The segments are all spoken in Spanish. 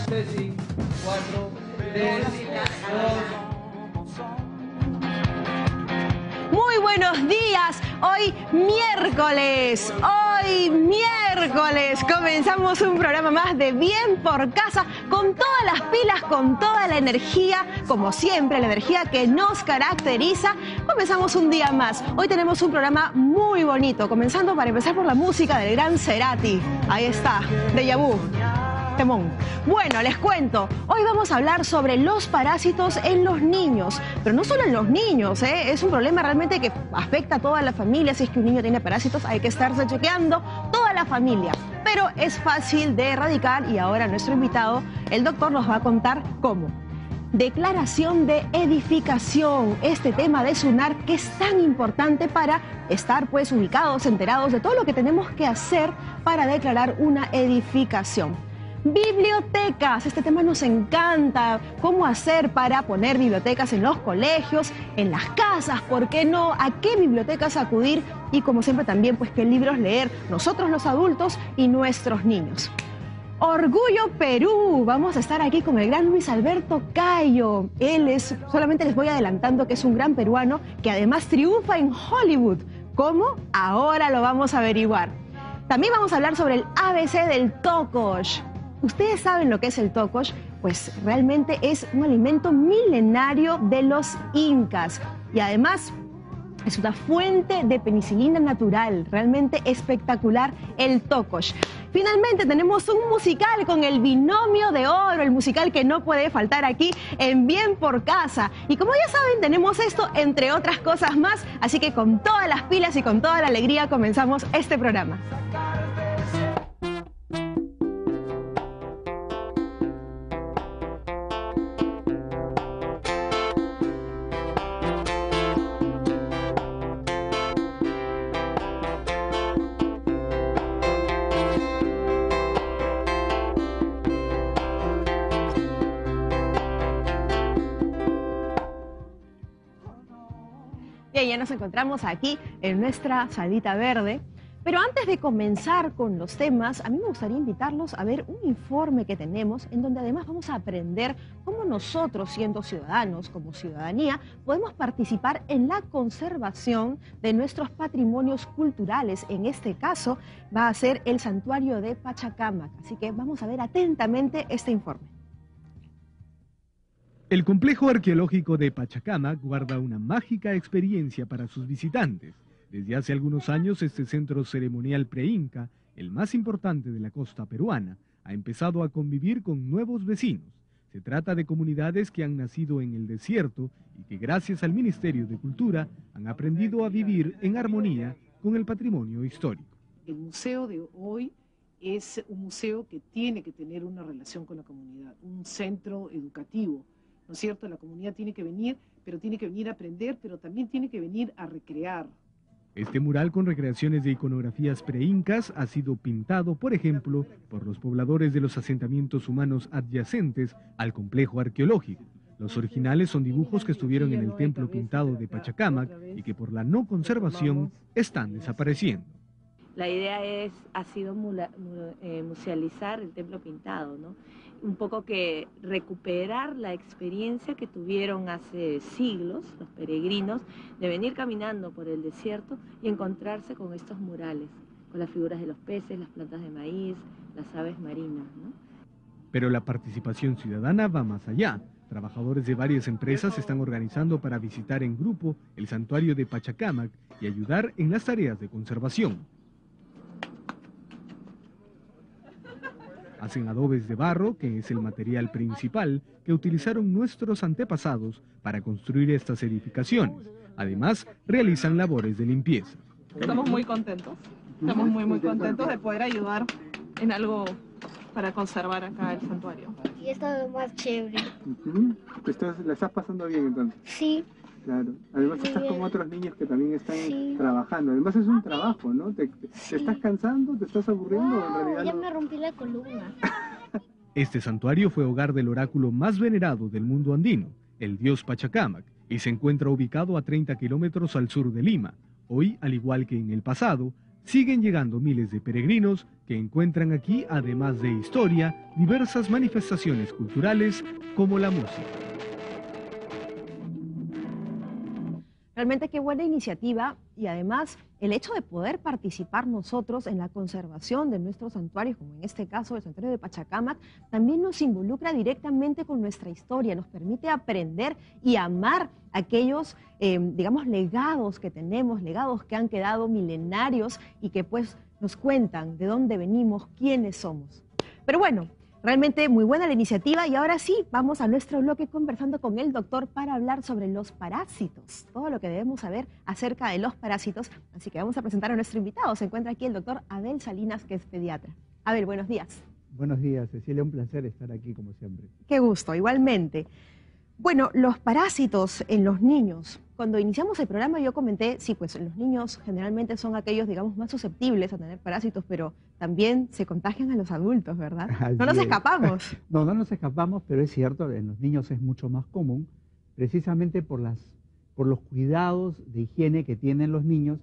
Ceci, 4, 3, 2. Muy buenos días, hoy miércoles, comenzamos un programa más de Bien por Casa, con todas las pilas, con toda la energía, como siempre, la energía que nos caracteriza. Comenzamos un día más, hoy tenemos un programa muy bonito, comenzando para empezar por la música del gran Cerati. Ahí está, Déjà Vu. Temón. Bueno, les cuento, hoy vamos a hablar sobre los parásitos en los niños, pero no solo en los niños, es un problema realmente que afecta a toda la familia. Si es que un niño tiene parásitos, hay que estarse chequeando toda la familia, pero es fácil de erradicar y ahora nuestro invitado, el doctor, nos va a contar cómo. Declaración de edificación, este tema de SUNAR que es tan importante para estar pues ubicados, enterados de todo lo que tenemos que hacer para declarar una edificación. Bibliotecas, este tema nos encanta, cómo hacer para poner bibliotecas en los colegios, en las casas, ¿por qué no? ¿A qué bibliotecas acudir? Y como siempre también, pues qué libros leer nosotros los adultos y nuestros niños. Orgullo Perú, vamos a estar aquí con el gran Luis Alberto Cayo. Él es, solamente les voy adelantando que es un gran peruano que además triunfa en Hollywood. ¿Cómo? Ahora lo vamos a averiguar. También vamos a hablar sobre el ABC del tocosh. ¿Ustedes saben lo que es el tocosh? Pues realmente es un alimento milenario de los incas y además es una fuente de penicilina natural, realmente espectacular el tocosh. Finalmente tenemos un musical con el Binomio de Oro, el musical que no puede faltar aquí en Bien por Casa. Y como ya saben, tenemos esto entre otras cosas más, así que con todas las pilas y con toda la alegría comenzamos este programa. Bien, ya nos encontramos aquí en nuestra salita verde, pero antes de comenzar con los temas, a mí me gustaría invitarlos a ver un informe que tenemos, en donde además vamos a aprender cómo nosotros, siendo ciudadanos, como ciudadanía, podemos participar en la conservación de nuestros patrimonios culturales. En este caso va a ser el santuario de Pachacámac, así que vamos a ver atentamente este informe. El complejo arqueológico de Pachacámac guarda una mágica experiencia para sus visitantes. Desde hace algunos años, este centro ceremonial preinca, el más importante de la costa peruana, ha empezado a convivir con nuevos vecinos. Se trata de comunidades que han nacido en el desierto y que gracias al Ministerio de Cultura han aprendido a vivir en armonía con el patrimonio histórico. El museo de hoy es un museo que tiene que tener una relación con la comunidad, un centro educativo. ¿No es cierto? La comunidad tiene que venir, pero tiene que venir a aprender, pero también tiene que venir a recrear. Este mural con recreaciones de iconografías preincas ha sido pintado, por ejemplo, por los pobladores de los asentamientos humanos adyacentes al complejo arqueológico. Los originales son dibujos que estuvieron en el templo pintado de Pachacámac y que por la no conservación están desapareciendo. La idea ha sido musealizar el templo pintado, ¿no? Un poco que recuperar la experiencia que tuvieron hace siglos los peregrinos de venir caminando por el desierto y encontrarse con estos murales, con las figuras de los peces, las plantas de maíz, las aves marinas, ¿no? Pero la participación ciudadana va más allá. Trabajadores de varias empresas se están organizando para visitar en grupo el santuario de Pachacámac y ayudar en las tareas de conservación. Hacen adobes de barro, que es el material principal que utilizaron nuestros antepasados para construir estas edificaciones. Además, realizan labores de limpieza. Estamos muy contentos, estamos muy contentos de poder ayudar en algo para conservar acá el santuario. Y está lo más chévere. ¿La estás pasando bien entonces? Sí. Claro. Además estás con otros niños que también están trabajando. Además es un trabajo, ¿no? ¿Te estás cansando? ¿Te estás aburriendo? En realidad ya me rompí la columna. Este santuario fue hogar del oráculo más venerado del mundo andino, el dios Pachacámac, y se encuentra ubicado a 30 kilómetros al sur de Lima. Hoy, al igual que en el pasado, siguen llegando miles de peregrinos que encuentran aquí, además de historia, diversas manifestaciones culturales como la música. Realmente qué buena iniciativa, y además el hecho de poder participar nosotros en la conservación de nuestros santuarios, como en este caso el santuario de Pachacámac, también nos involucra directamente con nuestra historia, nos permite aprender y amar aquellos, digamos, legados que tenemos, legados que han quedado milenarios y que pues nos cuentan de dónde venimos, quiénes somos. Pero bueno, realmente muy buena la iniciativa, y ahora sí, vamos a nuestro bloque conversando con el doctor para hablar sobre los parásitos, todo lo que debemos saber acerca de los parásitos. Así que vamos a presentar a nuestro invitado. Se encuentra aquí el doctor Abel Salinas, que es pediatra. Abel, buenos días. Buenos días, Cecilia, un placer estar aquí como siempre. Qué gusto, igualmente. Bueno, los parásitos en los niños. Cuando iniciamos el programa yo comenté, sí, pues los niños generalmente son aquellos, digamos, más susceptibles a tener parásitos, pero también se contagian a los adultos, ¿verdad? No nos escapamos. No nos escapamos, pero es cierto, en los niños es mucho más común, precisamente por los cuidados de higiene que tienen los niños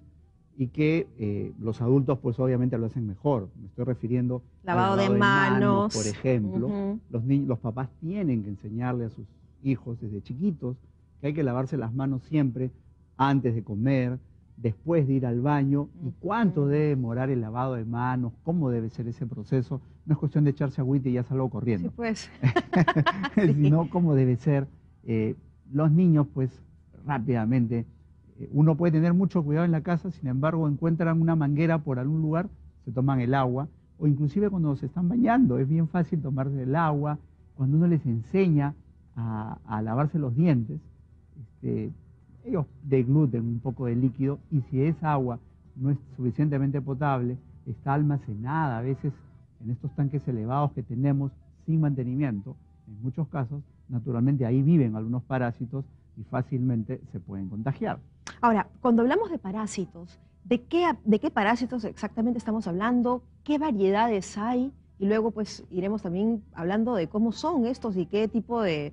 y que los adultos pues obviamente lo hacen mejor. Me estoy refiriendo lavado de manos, por ejemplo. Los papás tienen que enseñarle a sus hijos desde chiquitos que hay que lavarse las manos siempre antes de comer, después de ir al baño, y cuánto debe demorar el lavado de manos, cómo debe ser ese proceso. No es cuestión de echarse agüita y ya salgo corriendo. Sí, pues. Sino cómo debe ser. Los niños, pues, rápidamente, uno puede tener mucho cuidado en la casa, sin embargo, encuentran una manguera por algún lugar, se toman el agua, o inclusive cuando se están bañando, es bien fácil tomarse el agua. Cuando uno les enseña a lavarse los dientes, ellos degluten un poco de líquido, y si esa agua no es suficientemente potable, está almacenada a veces en estos tanques elevados que tenemos sin mantenimiento. En muchos casos, naturalmente, ahí viven algunos parásitos y fácilmente se pueden contagiar. Ahora, cuando hablamos de parásitos, ¿de qué parásitos exactamente estamos hablando? ¿Qué variedades hay? Y luego pues iremos también hablando de cómo son estos y qué tipo de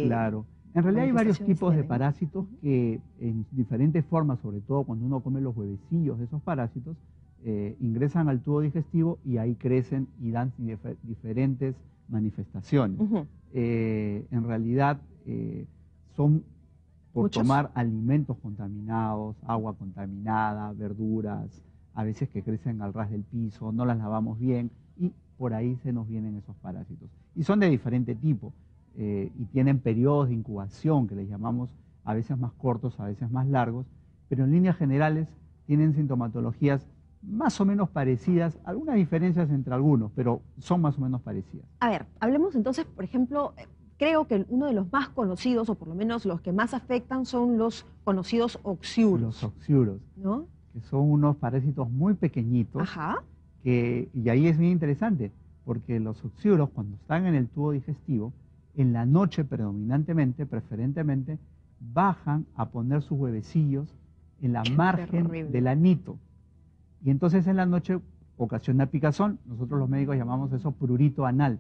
Claro. En realidad hay varios tipos de parásitos que en diferentes formas, sobre todo cuando uno come los huevecillos de esos parásitos, ingresan al tubo digestivo y ahí crecen y dan diferentes manifestaciones. En realidad son por tomar alimentos contaminados, agua contaminada, verduras, a veces que crecen al ras del piso, no las lavamos bien y por ahí se nos vienen esos parásitos. Y son de diferente tipo. Y tienen periodos de incubación que les llamamos, a veces más cortos, a veces más largos, pero en líneas generales tienen sintomatologías más o menos parecidas, algunas diferencias entre algunos, pero son más o menos parecidas. A ver, hablemos entonces, por ejemplo, creo que uno de los más conocidos, o por lo menos los que más afectan, son los conocidos oxiuros. Los oxiuros, ¿no? Que son unos parásitos muy pequeñitos. Ajá. Y ahí es bien interesante, porque los oxiuros, cuando están en el tubo digestivo, en la noche predominantemente, preferentemente, bajan a poner sus huevecillos en la margen del anito. Y entonces en la noche ocasiona picazón. Nosotros los médicos llamamos eso prurito anal.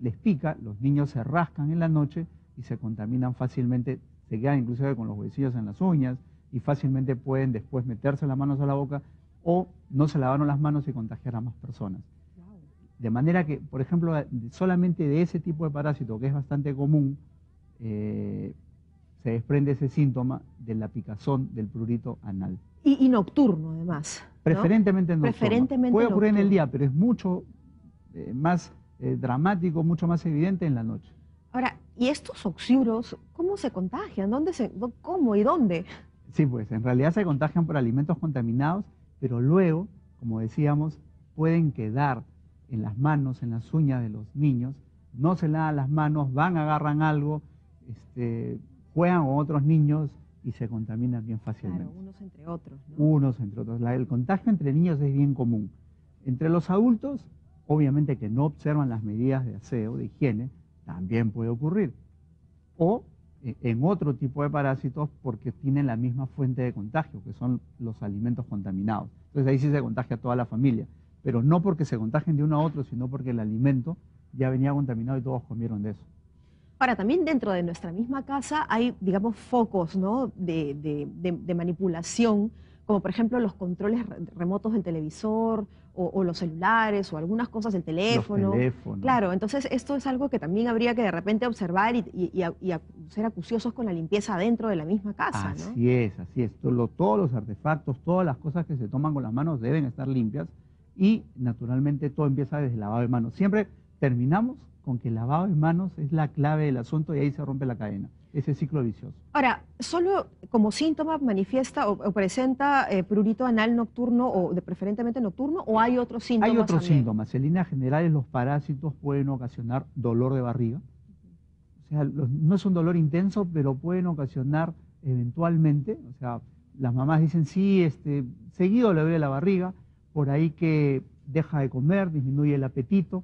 Les pica, los niños se rascan en la noche y se contaminan fácilmente, se quedan inclusive con los huevecillos en las uñas y fácilmente pueden después meterse las manos a la boca o no se lavaron las manos y contagiar a más personas. De manera que, por ejemplo, solamente de ese tipo de parásito, que es bastante común, se desprende ese síntoma de la picazón del prurito anal. Y nocturno, además, ¿no? Preferentemente nocturno. Puede ocurrir en el día, pero es mucho más dramático, mucho más evidente en la noche. Ahora, ¿y estos oxiuros cómo se contagian? ¿Cómo y dónde? Sí, pues en realidad se contagian por alimentos contaminados, pero luego, como decíamos, pueden quedar en las manos, en las uñas de los niños, no se lavan las manos, agarran algo, juegan con otros niños y se contaminan bien fácilmente. Claro, unos entre otros, ¿no? Unos entre otros. El contagio entre niños es bien común. Entre los adultos, obviamente que no observan las medidas de aseo, de higiene, también puede ocurrir. O en otro tipo de parásitos porque tienen la misma fuente de contagio, que son los alimentos contaminados. Entonces ahí sí se contagia a toda la familia. Pero no porque se contagien de uno a otro, sino porque el alimento ya venía contaminado y todos comieron de eso. Ahora, también dentro de nuestra misma casa hay, digamos, focos, ¿no?, de manipulación como por ejemplo los controles remotos del televisor o los celulares o algunas cosas del teléfono. Los teléfonos. Claro, entonces esto es algo que también habría que de repente observar y ser acuciosos con la limpieza dentro de la misma casa, ¿no? Así es. Todos los artefactos, todas las cosas que se toman con las manos deben estar limpias y naturalmente todo empieza desde el lavado de manos. Siempre terminamos con que el lavado de manos es la clave del asunto y ahí se rompe la cadena, ese ciclo vicioso. Ahora, ¿solo como síntoma manifiesta o presenta prurito anal nocturno o preferentemente nocturno o hay otros síntomas? Hay otros también? síntomas. En líneas generales los parásitos pueden ocasionar dolor de barriga. O sea, no es un dolor intenso, pero pueden ocasionar eventualmente, o sea, las mamás dicen, sí, seguido le duele la barriga, por ahí que deja de comer, disminuye el apetito.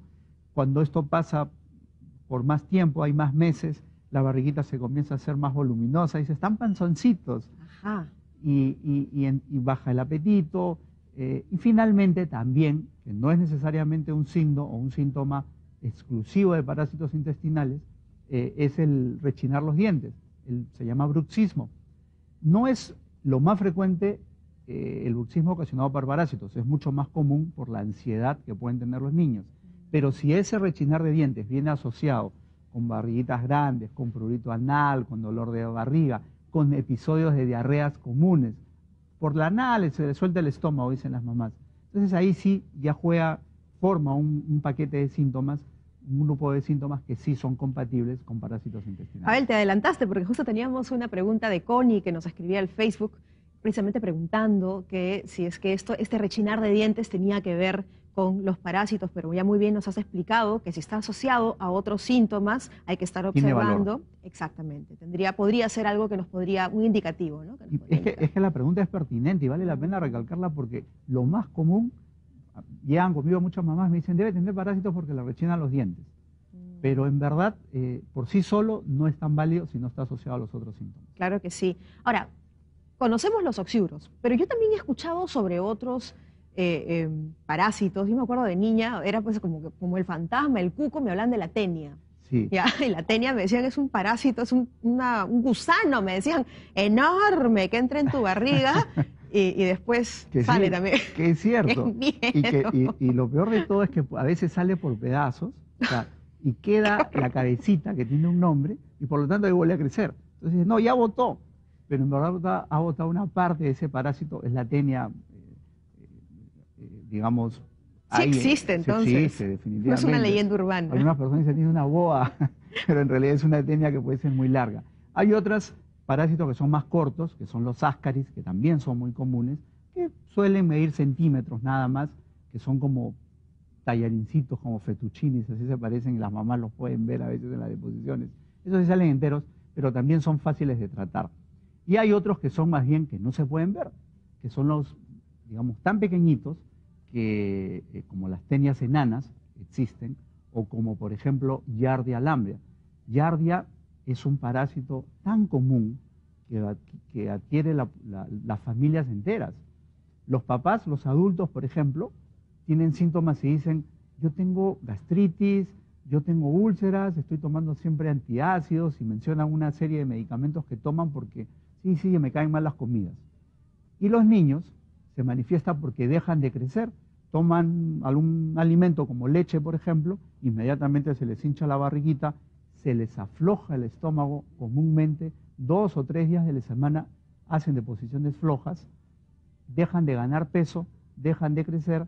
Cuando esto pasa por más tiempo, hay más meses, la barriguita se comienza a hacer más voluminosa y se están panzoncitos. Ajá. Y baja el apetito. Y finalmente también, que no es necesariamente un signo o un síntoma exclusivo de parásitos intestinales, es el rechinar los dientes. Se llama bruxismo. No es lo más frecuente el bruxismo ocasionado por parásitos, es mucho más común por la ansiedad que pueden tener los niños. Pero si ese rechinar de dientes viene asociado con barriguitas grandes, con prurito anal, con dolor de barriga, con episodios de diarreas comunes, por la anal se le suelta el estómago, dicen las mamás. Entonces ahí sí ya forma un paquete de síntomas, un grupo de síntomas que sí son compatibles con parásitos intestinales. Abel, te adelantaste porque justo teníamos una pregunta de Connie que nos escribía al Facebook, precisamente preguntando que si es que este rechinar de dientes tenía que ver con los parásitos, pero ya muy bien nos has explicado que si está asociado a otros síntomas hay que estar observando. Exactamente, podría ser algo que nos podría, muy indicativo, ¿no? Es que la pregunta es pertinente y vale la pena recalcarla porque lo más común, llegan conmigo muchas mamás, me dicen, debe tener parásitos porque le rechinan los dientes. Pero en verdad, por sí solo no es tan válido si no está asociado a los otros síntomas. Claro que sí. Ahora, conocemos los oxiuros, pero yo también he escuchado sobre otros parásitos. Yo me acuerdo de niña, era pues como el fantasma, el cuco, me hablan de la tenia. Sí. ¿Ya? Y la tenia me decían es un parásito, es un gusano, me decían, enorme, que entra en tu barriga y después que sale sí, también. Que es cierto. Qué Y lo peor de todo es que a veces sale por pedazos, o sea, y queda la cabecita que tiene un nombre y por lo tanto ahí vuelve a crecer. Entonces, no, ya botó, pero en verdad ha botado una parte de ese parásito, es la tenia, digamos... Sí existe, entonces. Sí existe, definitivamente. No es una leyenda urbana. Algunas personas dicen que tiene una boa, pero en realidad es una tenia que puede ser muy larga. Hay otros parásitos que son más cortos, que son los ascaris, que también son muy comunes, que suelen medir centímetros nada más, que son como tallarincitos, como fettuccinis, así se parecen, y las mamás los pueden ver a veces en las deposiciones. Esos sí salen enteros, pero también son fáciles de tratar. Y hay otros que son más bien que no se pueden ver, que son los, digamos, tan pequeñitos, que como las tenias enanas existen, o como por ejemplo Giardia lamblia. Giardia es un parásito tan común que adquiere las familias enteras. Los papás, los adultos, por ejemplo, tienen síntomas y dicen, yo tengo gastritis, yo tengo úlceras, estoy tomando siempre antiácidos, y mencionan una serie de medicamentos que toman porque sí, me caen mal las comidas. Y los niños se manifiesta porque dejan de crecer, toman algún alimento como leche, por ejemplo, inmediatamente se les hincha la barriguita, se les afloja el estómago comúnmente, 2 o 3 días de la semana hacen deposiciones flojas, dejan de ganar peso, dejan de crecer,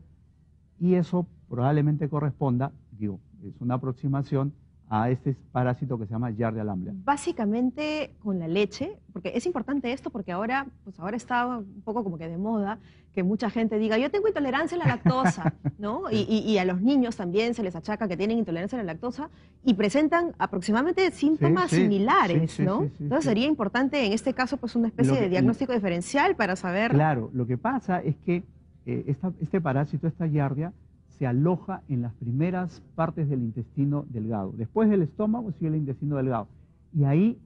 y eso probablemente corresponda, es una aproximación a este parásito que se llama Giardia lamblia. Básicamente con la leche, porque es importante esto porque ahora está un poco como que de moda que mucha gente diga, yo tengo intolerancia a la lactosa, ¿no? Y a los niños también se les achaca que tienen intolerancia a la lactosa y presentan aproximadamente síntomas similares, ¿no? Entonces sería importante en este caso pues una especie de diagnóstico diferencial para saber... Claro, lo que pasa es que este parásito, esta Giardia, se aloja en las primeras partes del intestino delgado. Después del estómago sigue el intestino delgado. Y ahí